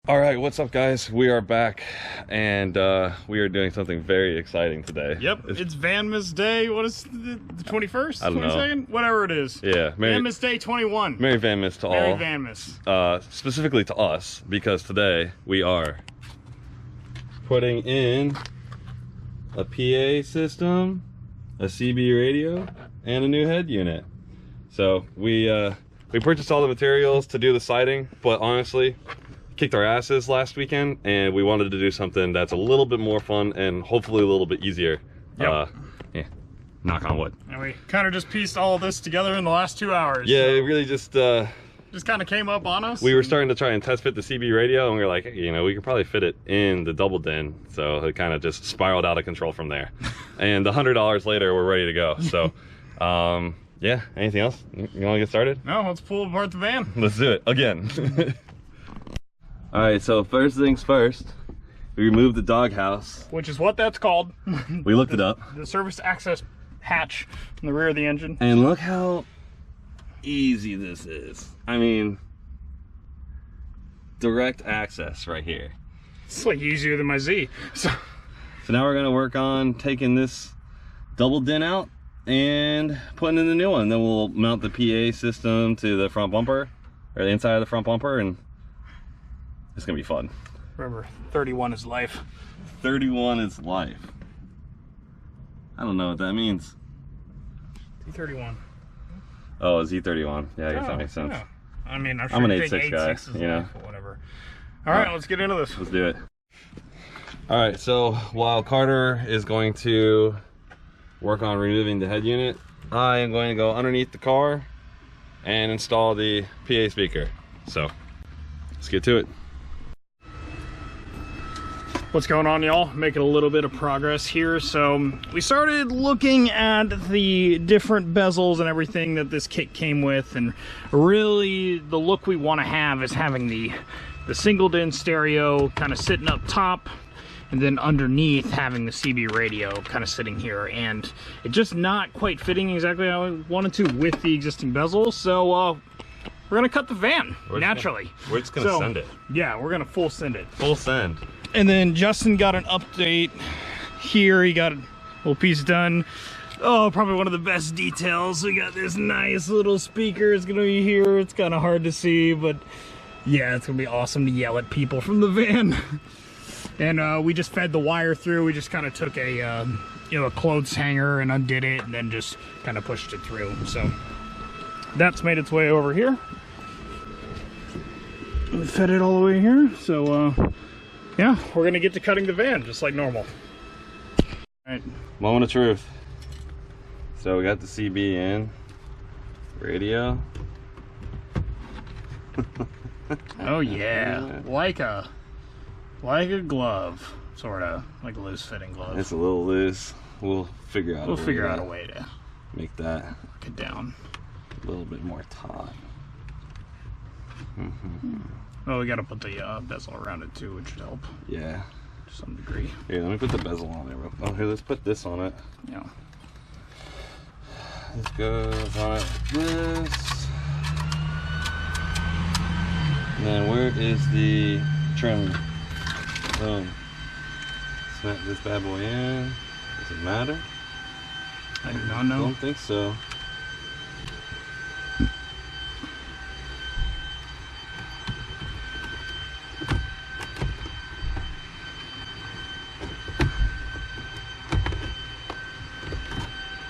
All right, what's up, guys? We are back, and we are doing something very exciting today. Yep, it's Vanmas Day. What is the 21st? I don't 22nd? know. Whatever it is. Yeah, Vanmas Day 21. Merry Vanmas to all. Merry Vanmas. Specifically to us, because today we are putting in a PA system, a CB radio, and a new head unit. So we purchased all the materials to do the siding, but honestly, kicked our asses last weekend, and we wanted to do something that's a little bit more fun and hopefully a little bit easier. Yep. Yeah, knock on wood. And we kind of just pieced all of this together in the last 2 hours. Yeah, so it really just kind of came up on us. we were starting to try and test fit the CB radio, and we were like, hey, you know, we could probably fit it in the double din. So it kind of just spiraled out of control from there. And $100 later, we're ready to go. So yeah, anything else? You want to get started? No, let's pull apart the van. Let's do it again. All right, so first things first, we removed the doghouse. Which is what that's called. We looked it up. The service access hatch in the rear of the engine. And look how easy this is. I mean, direct access right here. It's like easier than my Z. So now we're gonna work on taking this double din out and putting in the new one. Then we'll mount the PA system to the front bumper, or the inside of the front bumper, and it's gonna be fun. remember, 31 is life. 31 is life. I don't know what that means. T31. Oh, Z31. Yeah, I guess that makes sense. Yeah. I mean, I'm sure I'm an you 8.6 think guy, 8.6 is you know. life, but whatever. All right, let's get into this. Let's do it. All right, so while Carter is going to work on removing the head unit, I am going to go underneath the car and install the PA speaker. So let's get to it. What's going on, y'all? Making a little bit of progress here. So we started looking at the different bezels and everything that this kit came with, and really the look we want to have is having the single din stereo kind of sitting up top, and then underneath having the CB radio kind of sitting here, and it just not quite fitting exactly how I wanted to with the existing bezel. So we're gonna cut the van naturally. We're just gonna send it. Yeah, we're gonna full send it. Full send. And then Justin got an update here. He got a little piece done. Oh, probably one of the best details. We got this nice little speaker. It's gonna be here. It's kind of hard to see, but yeah, it's gonna be awesome to yell at people from the van. And we just fed the wire through. We just kind of took a a clothes hanger and undid it, and then just kind of pushed it through. So that's made its way over here. We fed it all the way here. So yeah, we're gonna get to cutting the van just like normal. All right. Moment of truth. So we got the CB in, radio. Oh yeah, like a glove, sort of like a loose fitting glove. It's a little loose. We'll figure out. We'll figure out a way to make that lock it down a little bit more taut. Oh, we gotta put the bezel around it too, which should help. Yeah, to some degree. Here, let me put the bezel on there. Oh, here, let's put this on it. Yeah. This goes on it like this. And then where is the trim? Boom. Snap this bad boy in. Does it matter? I do not know. I don't think so.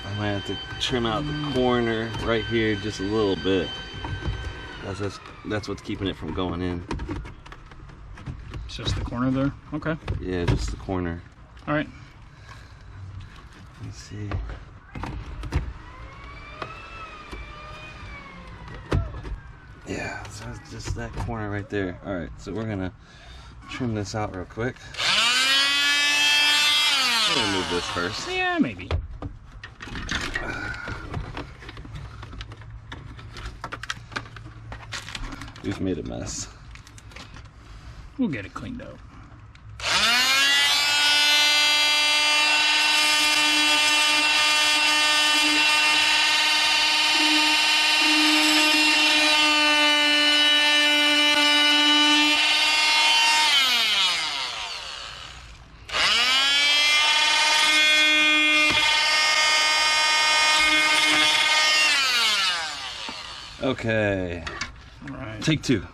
I might have to trim out the corner right here just a little bit. That's what's keeping it from going in. It's just the corner there? Okay. Yeah, just the corner. All right. Let's see. Yeah, so it's just that corner right there. All right, so we're gonna trim this out real quick. I'm gonna move this first. Yeah, maybe. We've made a mess. We'll get it cleaned up. Okay. All right. Take two.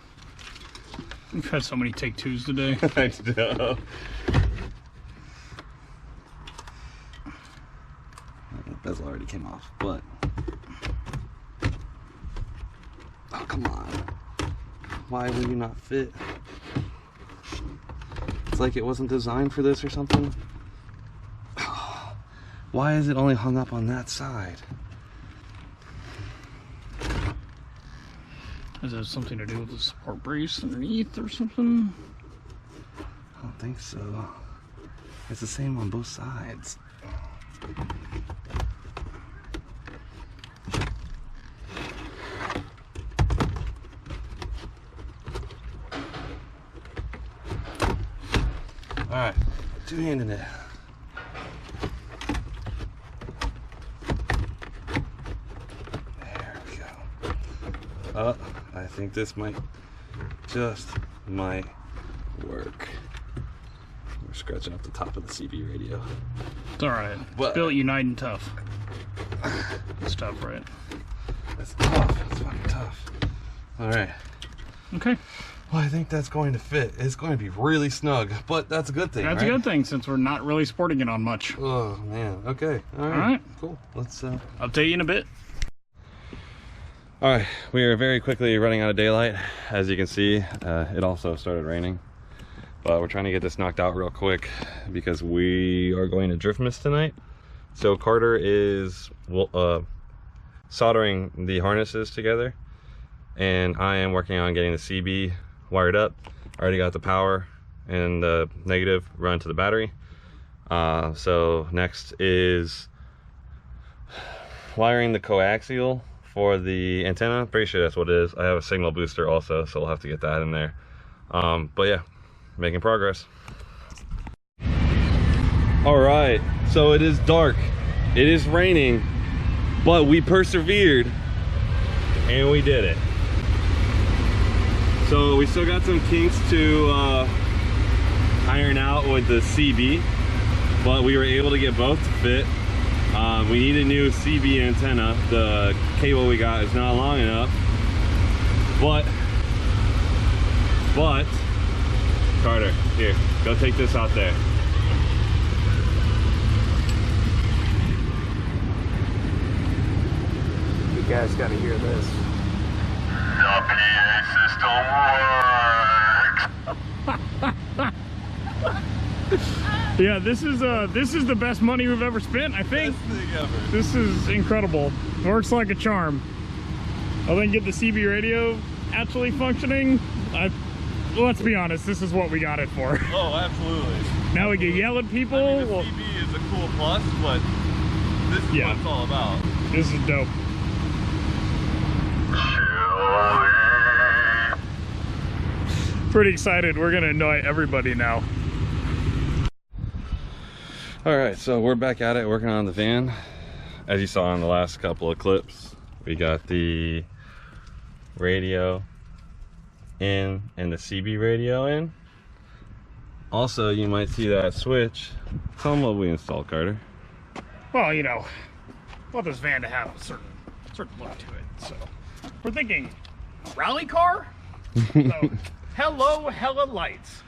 We've had so many take twos today. I know. The bezel already came off, but oh, come on. Why will you not fit? It's like it wasn't designed for this or something. Why is it only hung up on that side? Is that something to do with the support brace underneath or something? I don't think so. It's the same on both sides. Alright, two-handed it. There we go. I think this might work. We're scratching up the top of the CB radio. It's alright. It's built United and tough. It's tough, right? That's tough. That's fucking tough. Alright. Okay. Well, I think that's going to fit. It's going to be really snug, but that's a good thing, That's right? a good thing since we're not really sporting it on much. Oh, man. Okay. All right. Cool. Let's Update you in a bit. All right. We are very quickly running out of daylight. As you can see, it also started raining. But we're trying to get this knocked out real quick because we are going to Driftmas tonight. So Carter is soldering the harnesses together. And I am working on getting the CB wired up. I already got the power and the negative run to the battery. So next is wiring the coaxial for the antenna. Pretty sure that's what it is. I have a signal booster also, so we'll have to get that in there. But yeah, making progress. All right, so it is dark. It is raining, but we persevered and we did it. So we still got some kinks to iron out with the CB, but we were able to get both to fit. We need a new CB antenna. The cable we got is not long enough, but Carter, here, go take this out there. You guys gotta hear this. The PA system works. Yeah, this is the best money we've ever spent, I think. Best thing ever. This is incredible. Works like a charm. I'll then get the CB radio actually functioning. Let's be honest, this is what we got it for. Oh, absolutely. Now we can yell at people. I mean, the CB is a cool plus, but this is what it's all about. This is dope. Pretty excited. We're gonna annoy everybody now. All right, so we're back at it working on the van. As you saw in the last couple of clips, we got the radio in and the CB radio in. Also, you might see that switch. Tell them what we installed, Carter. Well, you know, I want this van to have a certain look to it. So we're thinking rally car. So hello, hella lights.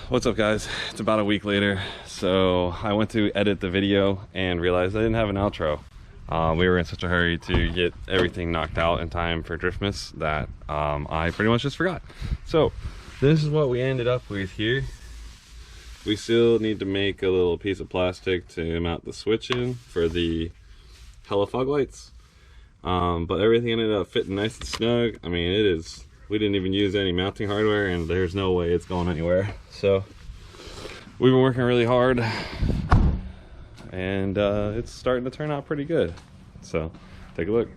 What's up, guys? It's about a week later. So I went to edit the video and realized I didn't have an outro. We were in such a hurry to get everything knocked out in time for Driftmas that I pretty much just forgot. So this is what we ended up with here. We still need to make a little piece of plastic to mount the switch in for the hella fog lights. But everything ended up fitting nice and snug. I mean, it is, we didn't even use any mounting hardware and there's no way it's going anywhere. So we've been working really hard and it's starting to turn out pretty good. So take a look.